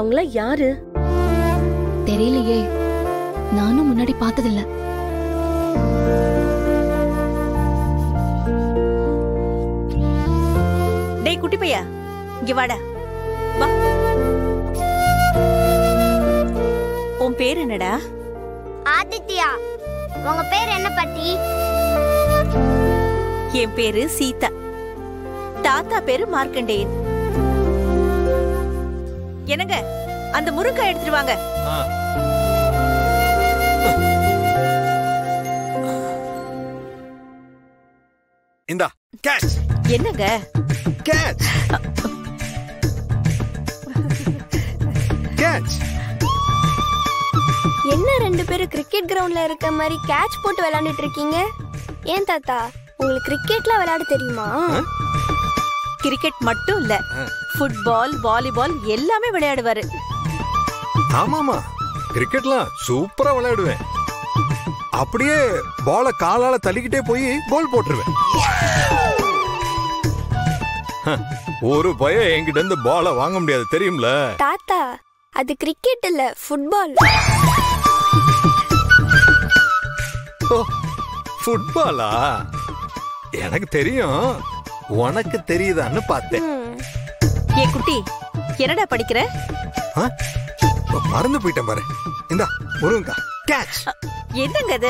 அவங்கள யாரு? தெரியலையே, நானும் முன்னாடி பார்த்ததில்ல. டேய் குட்டி பையா, இங்க வாடா. வா. உன் பேர் என்னடா? ஆதித்யா. உங்க பேர் என்ன பாட்டி? என் பேரு சீதா. தாத்தா பேரு மார்க்கண்டேயன். என்னங்க, அந்த முருங்காய் எடுத்துட்டு வாங்க. இந்தா கேட்ச். என்னங்க கேட்ச் கேட்ச். என்ன ரெண்டு பேரும் கிரிக்கெட் கிரவுண்ட்ல இருக்க மாதிரி கேட்ச் போட்டு விளையாண்டுட்டு இருக்கீங்க? ஏன் தாத்தா, உங்களுக்கு கிரிக்கெட்லாம் விளையாட தெரியுமா? கிரிக்கெட் மட்டும் இல்ல, ஃபுட்பால், வாலிபால் எல்லாமே விளையாடுவாரு. ஆமாமா, கிரிக்கெட்லாம் சூப்பரா விளையாடுவேன். அப்படியே பால காலால தள்ளிக்கிட்டே போய் கோல் போட்டுருவேன். ஒரு பையன் என்கிட்ட இருந்து பால வாங்க முடியாது தெரியும்ல. தாத்தா, அது கிரிக்கெட் இல்ல, ஃபுட்பால். ஃபுட்பாலா? எனக்கு தெரியும், உனக்கு தெரியுதான்னு பார்த்தேன். ஏ குட்டி, என்னடா படிக்கிற? மறந்து போயிட்டேன் பாரு. இந்தா முருங்கா கேட்ச். என்னங்க அது?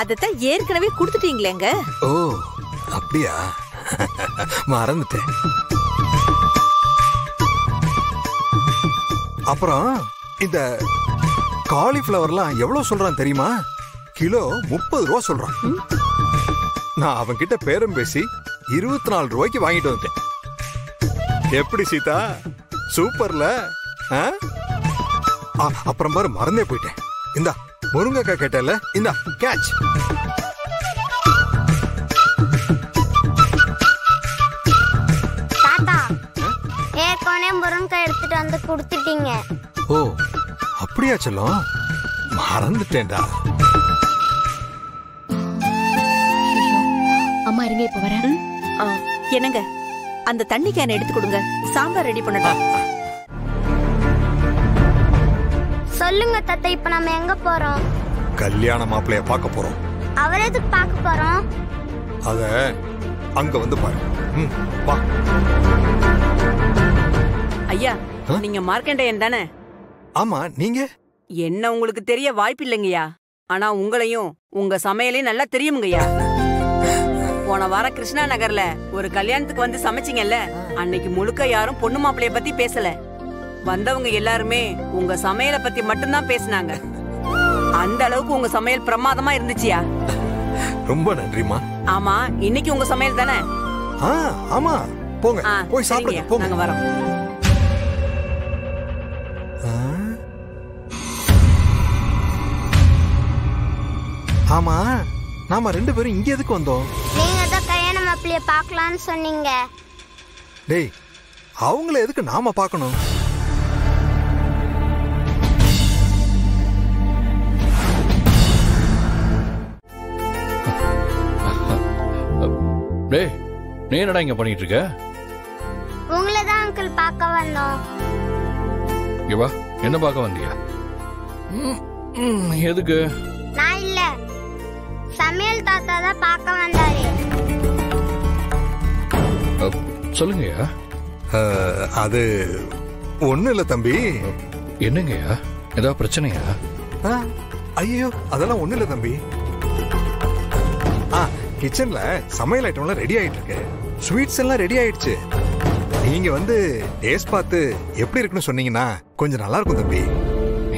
அதத்தான் ஏற்கனவே கொடுத்துட்டீங்களேங்க. ஓ அப்படியா, மறந்துட்டேன். அப்புறம் இந்த காலிஃபிளவர்லாம் எவ்வளவு சொல்றான் தெரியுமா? கிலோ 30 ரூபா சொல்றான். நான் அவன்கிட்ட பேரம் பேசி 24 ரூபாய்க்கு வாங்கிட்டு வந்துட்டேன். எப்படி சீதா, சூப்பர்ல? அப்புறம் பாரு, மறந்தே போயிட்டேன். இந்தா முருங்கக்காய் கேட்டல, இந்தா கேட்ச். தாத்தா, ஏற்கனவே முருங்கைக்காய் எடுத்துட்டு வந்து கொடுத்துட்டீங்க. ஓ அப்படியா செல்லம், மறந்துட்டேன்டா. அம்மா இருங்க, இப்ப வரேன். என்னங்க, அந்த தண்ணி கேன் எடுத்து கொடுங்க, சாம்பார் ரெடி பண்ணட்டும். சொல்லுங்க தாத்தா, இப்ப நம்ம எங்க போறோம்? கல்யாண மாப்பிளைய பார்க்க போறோம். அவர் எதுக்கு பார்க்க போறோம்? அத அங்க வந்து பாரு. வா. ஐயா, நீங்க மார்க்கண்டேயன் தானே? ஆமா, நீங்க? என்ன உங்களுக்கு தெரிய வாய்ப்பு இல்லைங்கய்யா. ஆனா உங்களையும் உங்க சமையலையும் நல்லா தெரியுமுங்கய்யா. போன வாரம் கிருஷ்ணா நகர்ல ஒரு கல்யாணத்துக்கு வந்து சமைச்சிங்கல்ல, அன்னைக்கு முழுக்க யாரும் பொண்ணு மாப்பிளைய பத்தி பேசல. வந்தவங்க எல்லாருமே உங்க சமையலை பத்தி மட்டும்தான் பேசினாங்க. அந்த அளவுக்கு உங்க சமையல் பிரமாதமா இருந்துச்சியா. ரொம்ப நன்றிமா. ஆமா, இன்னைக்கு உங்க சமையல் தானே? ஆமா, போங்க போய் சாப்பிடுங்க, போங்க. நாங்க வரோம். ஆமா, நாம ரெண்டு பேரும் இங்க எதுக்கு வந்தோம்? நீங்க தான் கல்யாண மாப்பிளைய பார்க்கலாம்னு சொன்னீங்க. டேய், அவங்கள எதுக்கு நாம பார்க்கணும்? டேய், நீ என்னடா இங்க பண்ணிட்டு இருக்க? உங்களை தான் அங்கிள் பார்க்க வந்தோம். இங்க வா. என்ன பார்க்க வந்தியா? எதுக்கு? நான் இல்ல, சமையல் தாத்தா தான் பார்க்க வந்தாரு. சொல்லுங்கய்யா. அது ஒண்ணு இல்ல தம்பி. என்னங்கய்யா, ஏதாவது பிரச்சனையா? ஐயோ, அதெல்லாம் ஒண்ணு இல்ல தம்பி. கிச்சன்ல சமையல் ஐட்டம்லாம் ரெடி ஆயிட்டு இருக்கு. ஸ்வீட்ஸ் எல்லாம் ரெடி ஆயிடுச்சு. நீங்க வந்து டேஸ்ட் பார்த்து எப்படி இருக்குன்னு சொன்னீங்கன்னா கொஞ்சம் நல்லா இருக்கும் தம்பி.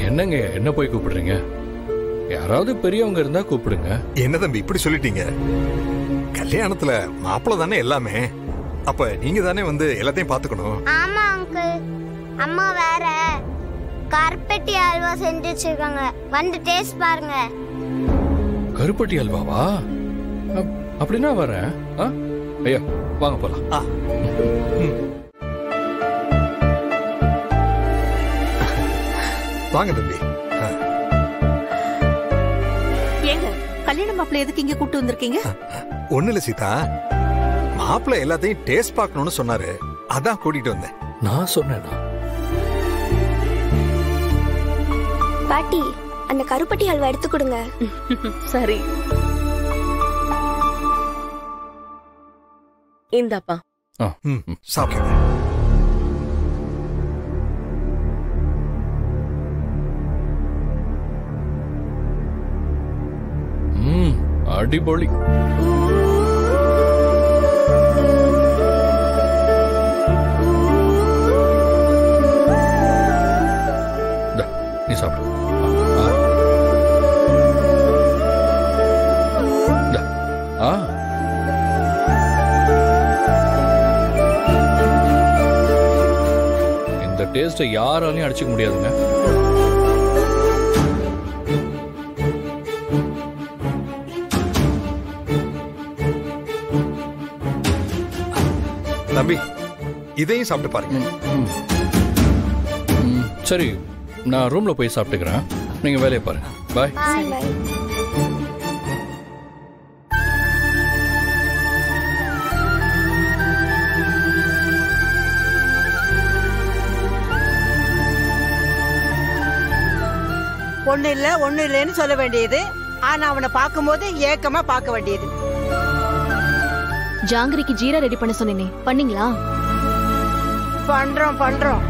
என்னங்க, என்ன போய் கூப்பிடுறீங்க? யாராவது பெரியவங்க இருந்தா கூப்பிடுங்க. என்ன தம்பி இப்படி சொல்லிட்டீங்க? கல்யாணத்துல மாப்பிள்ள தானே எல்லாமே. அப்ப நீங்க தானே வந்து எல்லாத்தையும் பாத்துக்கணும். ஆமா அங்கிள், அம்மா வேற கருப்பட்டி அல்வா செஞ்சு வச்சிருக்காங்க, வந்து டேஸ்ட் பாருங்க. கருப்பட்டி அல்வாவா? அப்படின்னா வரேன். ஐயா வாங்க போலாம். வாங்க தம்பி. ஏங்க, கல்யாண மாப்பிள்ளை எதுக்கு இங்க கூட்டு வந்திருக்கீங்க? ஒண்ணு இல்ல சீதா, மாப்பிள்ளை எல்லாத்தையும் டேஸ்ட் பார்க்கணும்னு சொன்னாரு, அதான் கூட்டிட்டு வந்தேன். நான் சொன்னேனா? பாட்டி அந்த கருப்பட்டி ஹல்வா எடுத்து கொடுங்க. சரி இந்தாப்பா. சாப்பிடுங்க. அடிபொலி. நீ சாப்பிடு. இந்த டேஸ்ட யாராலையும் அடிச்சுக்க முடியாதுங்க. தம்பி இதையும் சாப்பிட்டு பாருங்க. சரி நான் ரூம்ல போய் சாப்பிட்டுக்கிறேன். நீங்க வேலையை பாருங்க. பாய். ஒண்ணு இல்லன்னு சொல்ல வேண்டியது. ஆனா அவனை பார்க்கும்போது ஏக்கமா பார்க்க வேண்டியது. ஜாங்கிரிக்கு ஜீரா ரெடி பண்ண சொன்னேனே, பண்ணீங்களா? பண்றோம்